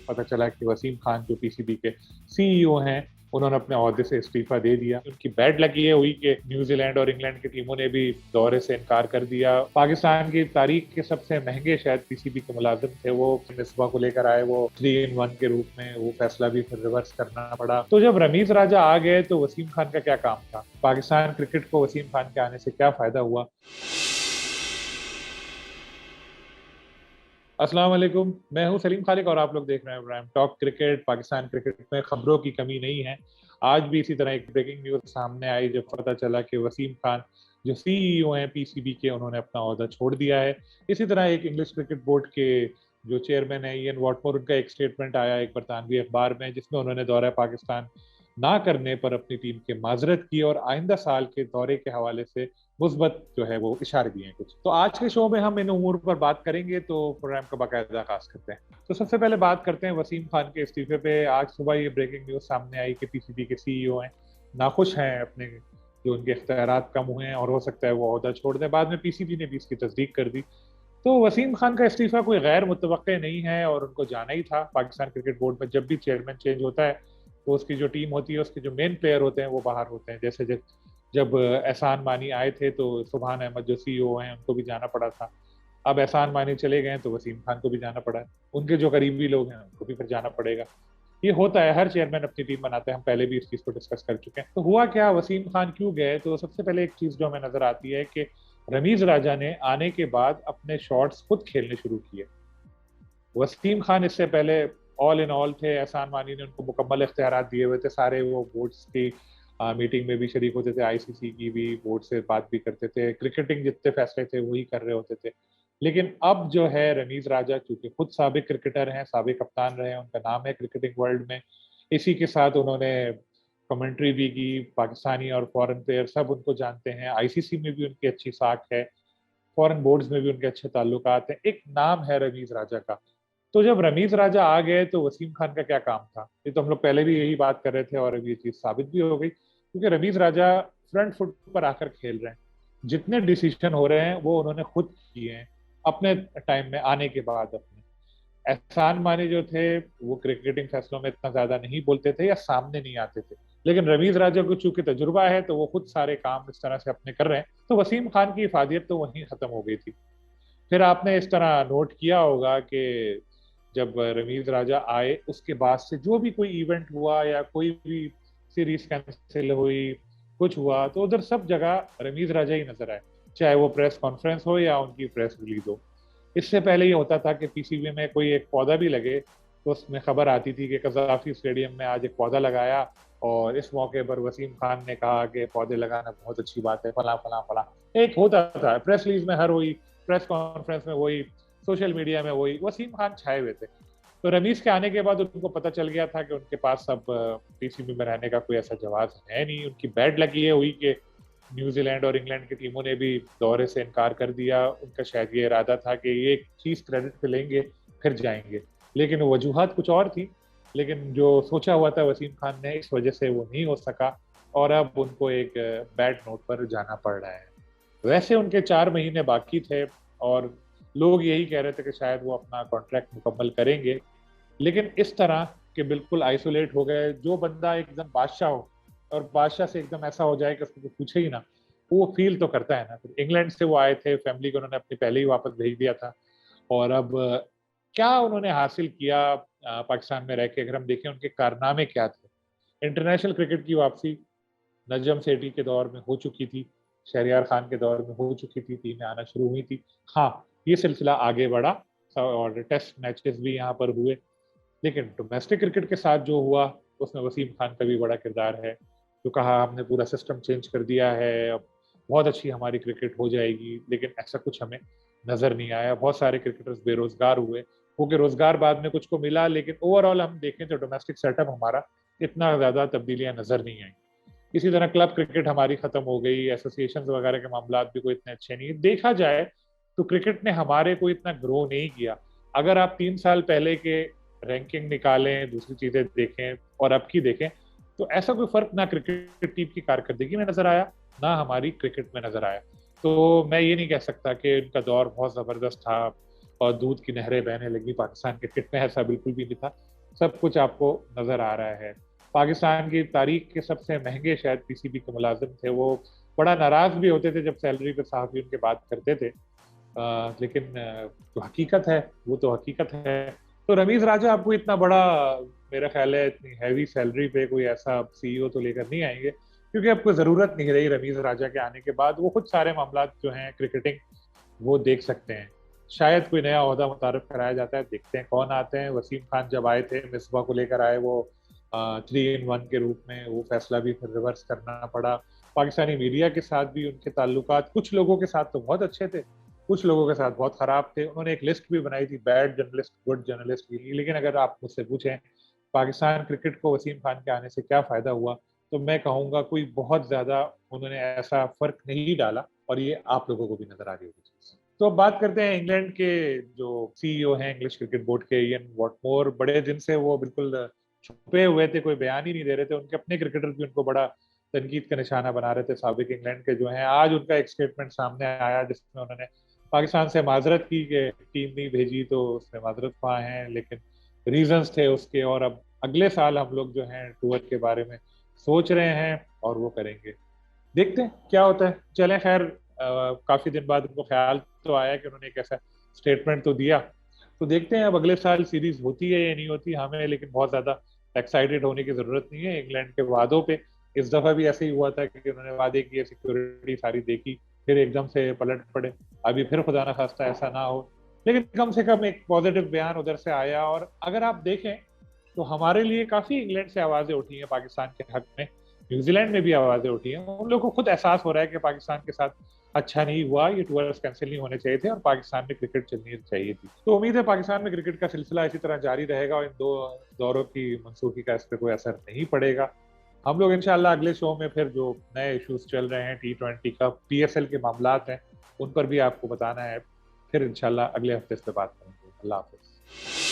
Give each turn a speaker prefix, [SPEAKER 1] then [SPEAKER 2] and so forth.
[SPEAKER 1] पता चला कि वसीम खान जो पीसीबी के सीईओ हैं उन्होंने अपने ओहदे से इस्तीफा दे दिया। उनकी बैड लक ये हुई कि न्यूजीलैंड और इंग्लैंड की टीमों ने भी दौरे से इनकार कर दिया। पाकिस्तान की तारीख के सबसे महंगे शायद पीसीबी के मुलाजिम थे, वो मिसबा को लेकर आए, वो 3-in-1 के रूप में, वो फैसला भी फिर रिवर्स करना पड़ा। तो जब रमीज राजा आ गए तो वसीम खान का क्या काम था, पाकिस्तान क्रिकेट को वसीम खान के आने से क्या फायदा हुआ। अस्सलाम वालेकुम, मैं हूं सलीम खालिक और आप लोग देख रहे हैं prime talk cricket. Pakistan cricket में खबरों की कमी नहीं है। आज भी इसी तरह एक ब्रेकिंग न्यूज सामने आई जब पता चला कि वसीम खान जो सीईओ हैं पीसीबी के, उन्होंने अपना ओहदा छोड़ दिया है। इसी तरह एक इंग्लिश क्रिकेट बोर्ड के जो चेयरमैन है इयन वॉटमोर, उनका एक स्टेटमेंट आया एक बरतानवी अखबार में जिसमें उन्होंने दौरा पाकिस्तान ना करने पर अपनी टीम की माजरत की और आइंदा साल के दौरे के हवाले से मुस्बत जो है वो इशारे दिए हैं कुछ। तो आज के शो में हम इन उमूर पर बात करेंगे, तो प्रोग्राम का बाकायदा आगाज करते हैं। तो सबसे पहले बात करते हैं वसीम खान के इस्तीफे पे। आज सुबह ये ब्रेकिंग न्यूज सामने आई कि पीसीबी के सीईओ हैं नाखुश हैं अपने जो उनके इख्तियारात कम हुए हैं और हो सकता है वो ओहदा छोड़ दें। बाद में पीसीबी ने भी इसकी तस्दीक कर दी। तो वसीम खान का इस्तीफा कोई गैर मुतवक्के नहीं है और उनको जाना ही था। पाकिस्तान क्रिकेट बोर्ड में जब भी चेयरमैन चेंज होता है तो उसकी जो टीम होती है, उसके जो मेन प्लेयर होते हैं वो बाहर होते हैं। जैसे जब एहसान मानी आए थे तो सुबहान अहमद जो सीईओ हैं उनको भी जाना पड़ा था। अब एहसान मानी चले गए तो वसीम खान को भी जाना पड़ा है। उनके जो करीबी लोग हैं उनको भी फिर जाना पड़ेगा। ये होता है, हर चेयरमैन अपनी टीम बनाता है। हम पहले भी इस चीज को डिस्कस कर चुके हैं। तो हुआ क्या, वसीम खान क्यों गए? तो सबसे पहले एक चीज जो हमें नजर आती है कि रमीज राजा ने आने के बाद अपने शॉट्स खुद खेलने शुरू किए। वसीम खान इससे पहले ऑल इन ऑल थे, एहसान मानी ने उनको मुकम्मल इख्तियार दिए हुए थे। सारे वो बोर्ड्स की मीटिंग में भी शरीक होते थे, आईसीसी की भी बोर्ड से बात भी करते थे, क्रिकेटिंग जितने फैसले थे वही कर रहे होते थे। लेकिन अब जो है रमीज राजा, क्योंकि खुद साबिक क्रिकेटर हैं, साबिक कप्तान रहे हैं, उनका नाम है क्रिकेटिंग वर्ल्ड में, इसी के साथ उन्होंने कमेंट्री भी की, पाकिस्तानी और फॉरेन प्लेयर सब उनको जानते हैं, आईसीसी में भी उनकी अच्छी साख है, फॉरेन बोर्ड्स में भी उनके अच्छे ताल्लुकात हैं, एक नाम है रमीज राजा का। तो जब रमीज राजा आ गए तो वसीम खान का क्या काम था? ये तो हम लोग पहले भी यही बात कर रहे थे और अभी ये चीज साबित भी हो गई, क्योंकि रमीज राजा फ्रंट फुट पर आकर खेल रहे हैं। जितने डिसीजन हो रहे हैं वो उन्होंने खुद किए हैं अपने टाइम में आने के बाद। अपने एहसान मानी जो थे वो क्रिकेटिंग फैसलों में इतना ज्यादा नहीं बोलते थे या सामने नहीं आते थे, लेकिन रमीज राजा को चूंकि तजुर्बा है तो वो खुद सारे काम इस तरह से अपने कर रहे हैं। तो वसीम खान की इफादियत तो वहीं खत्म हो गई थी। फिर आपने इस तरह नोट किया होगा कि जब रमीज राजा आए उसके बाद से जो भी कोई इवेंट हुआ या कोई भी सीरीज कैंसिल हुई, कुछ हुआ, तो उधर सब जगह रमीज राजा ही नजर आए, चाहे वो प्रेस कॉन्फ्रेंस हो या उनकी प्रेस रिलीज हो। इससे पहले ये होता था कि पीसीबी में कोई एक पौधा भी लगे तो उसमें खबर आती थी कि कजाफी स्टेडियम में आज एक पौधा लगाया और इस मौके पर वसीम खान ने कहा कि पौधे लगाना बहुत अच्छी बात है, फला फला फला। एक होता था प्रेस रिलीज में, हर वही प्रेस कॉन्फ्रेंस में वही, सोशल मीडिया में वही, वसीम खान छाए हुए थे। तो रमीज के आने के बाद उनको पता चल गया था कि उनके पास अब पीसीबी में रहने का कोई ऐसा जवाब है नहीं। उनकी बैड लक ये हुई कि न्यूजीलैंड और इंग्लैंड की टीमों ने भी दौरे से इनकार कर दिया। उनका शायद ये इरादा था कि ये एक चीज क्रेडिट पे लेंगे फिर जाएंगे, लेकिन वजूहत कुछ और थी। लेकिन जो सोचा हुआ था वसीम खान ने, इस वजह से वो नहीं हो सका और अब उनको एक बैड नोट पर जाना पड़ रहा है। वैसे उनके 4 महीने बाकी थे और लोग यही कह रहे थे कि शायद वो अपना कॉन्ट्रैक्ट मुकम्मल करेंगे, लेकिन इस तरह के बिल्कुल आइसोलेट हो गए। जो बंदा एकदम बादशाह हो और बादशाह से एकदम ऐसा हो जाए कि उसको कुछ पूछे ही ना, वो फील तो करता है ना। फिर इंग्लैंड से वो आए थे, फैमिली को उन्होंने अपनी पहले ही वापस भेज दिया था और अब क्या उन्होंने हासिल किया पाकिस्तान में रह के, अगर हम देखें उनके कारनामे क्या थे। इंटरनेशनल क्रिकेट की वापसी नजम सेठी के दौर में हो चुकी थी, शहरियार खान के दौर में हो चुकी थी, टीमें आना शुरू हुई थी। हाँ, ये सिलसिला आगे बढ़ा और टेस्ट मैचेस भी यहाँ पर हुए, लेकिन डोमेस्टिक क्रिकेट के साथ जो हुआ उसमें वसीम खान का भी बड़ा किरदार है। जो कहा हमने पूरा सिस्टम चेंज कर दिया है, अब बहुत अच्छी हमारी क्रिकेट हो जाएगी, लेकिन ऐसा कुछ हमें नजर नहीं आया। बहुत सारे क्रिकेटर्स बेरोजगार हुए, क्योंकि रोजगार बाद में कुछ को मिला, लेकिन ओवरऑल हम देखें तो डोमेस्टिक सेटअप हमारा इतना ज्यादा तब्दीलियां नजर नहीं आई। इसी तरह क्लब क्रिकेट हमारी खत्म हो गई, एसोसिएशन वगैरह के मामला भी कोई इतने अच्छे नहीं। देखा जाए तो क्रिकेट ने हमारे को इतना ग्रो नहीं किया। अगर आप 3 साल पहले के रैंकिंग निकालें, दूसरी चीजें देखें और अब की देखें, तो ऐसा कोई फर्क ना क्रिकेट टीम की कारकर्दगी में नजर आया ना हमारी क्रिकेट में नजर आया। तो मैं ये नहीं कह सकता कि उनका दौर बहुत जबरदस्त था और दूध की नहरें बहने लगी पाकिस्तान क्रिकेट में, ऐसा बिल्कुल भी नहीं था। सब कुछ आपको नजर आ रहा है। पाकिस्तान की तारीख के सबसे महंगे शायद पीसीबी के मुलाजिम थे, वो बड़ा नाराज भी होते थे जब सैलरी पे सहाफ़ी उनके बात करते थे, लेकिन जो हकीकत है वो तो हकीकत है। तो रमीज राजा आपको इतना बड़ा, मेरा ख्याल है इतनी हैवी सैलरी पे कोई ऐसा सीईओ तो लेकर नहीं आएंगे, क्योंकि आपको जरूरत नहीं रही रमीज राजा के आने के बाद। वो खुद सारे मामला जो हैं क्रिकेटिंग वो देख सकते हैं। शायद कोई नया ओहदा मुतारफ कराया जाता है, देखते हैं कौन आते हैं। वसीम खान जब आए थे मिसबा को लेकर आए, वो 3 in 1 के रूप में, वो फैसला भी फिर रिवर्स करना पड़ा। पाकिस्तानी मीडिया के साथ भी उनके ताल्लुकात कुछ लोगों के साथ तो बहुत अच्छे थे, कुछ लोगों के साथ बहुत खराब थे। उन्होंने एक लिस्ट भी बनाई थी बैड जर्नलिस्ट गुड जर्नलिस्ट की। लेकिन अगर आप मुझसे पूछें पाकिस्तान क्रिकेट को वसीम खान के आने से क्या फायदा हुआ, तो मैं कहूँगा कोई बहुत ज्यादा उन्होंने ऐसा फर्क नहीं डाला, और ये आप लोगों को भी नजर आ रही होगी चीज। तो अब बात करते हैं इंग्लैंड के जो सीईओ हैं इंग्लिश क्रिकेट बोर्ड के, इयन वॉटमोर। बड़े दिन से वो बिल्कुल छुपे हुए थे, कोई बयान ही नहीं दे रहे थे। उनके अपने क्रिकेटर भी उनको बड़ा तनकीद का निशाना बना रहे थे, साबिक इंग्लैंड के जो हैं। आज उनका एक स्टेटमेंट सामने आया जिसमें उन्होंने पाकिस्तान से माजरत की कि टीम नहीं भेजी, तो उसमें माजरत ख्वाह हैं, लेकिन रीजंस थे उसके। और अब अगले साल हम लोग जो हैं टूर के बारे में सोच रहे हैं और वो करेंगे, देखते हैं क्या होता है। चलें खैर, काफी दिन बाद उनको ख्याल तो आया कि उन्होंने एक ऐसा स्टेटमेंट तो दिया, तो देखते हैं अब अगले साल सीरीज होती है या नहीं होती। हमें लेकिन बहुत ज्यादा एक्साइटेड होने की जरूरत नहीं है इंग्लैंड के वादों पे। इस दफा भी ऐसे ही हुआ था कि उन्होंने वादे किए, सिक्योरिटी सारी देखी, फिर एकदम से पलट पड़े। अभी फिर खुदा ना खास्ता ऐसा ना हो, लेकिन कम से कम एक पॉजिटिव बयान उधर से आया। और अगर आप देखें तो हमारे लिए काफी इंग्लैंड से आवाजें उठी हैं पाकिस्तान के हक में, न्यूजीलैंड में भी आवाजें उठी हैं। उन लोगों को खुद एहसास हो रहा है कि पाकिस्तान के साथ अच्छा नहीं हुआ, ये टूर्स कैंसिल नहीं होने चाहिए थे और पाकिस्तान में क्रिकेट चलनी चाहिए थी। तो उम्मीद है पाकिस्तान में क्रिकेट का सिलसिला इसी तरह जारी रहेगा और इन दो दौरों की मनसूखी का इस पर कोई असर नहीं पड़ेगा। हम लोग इंशाल्लाह अगले शो में फिर जो नए इश्यूज चल रहे हैं T20 का, PSL के मामलात हैं, उन पर भी आपको बताना है। फिर इंशाल्लाह अगले हफ्ते इस पे बात करेंगे। अल्लाह हाफिज।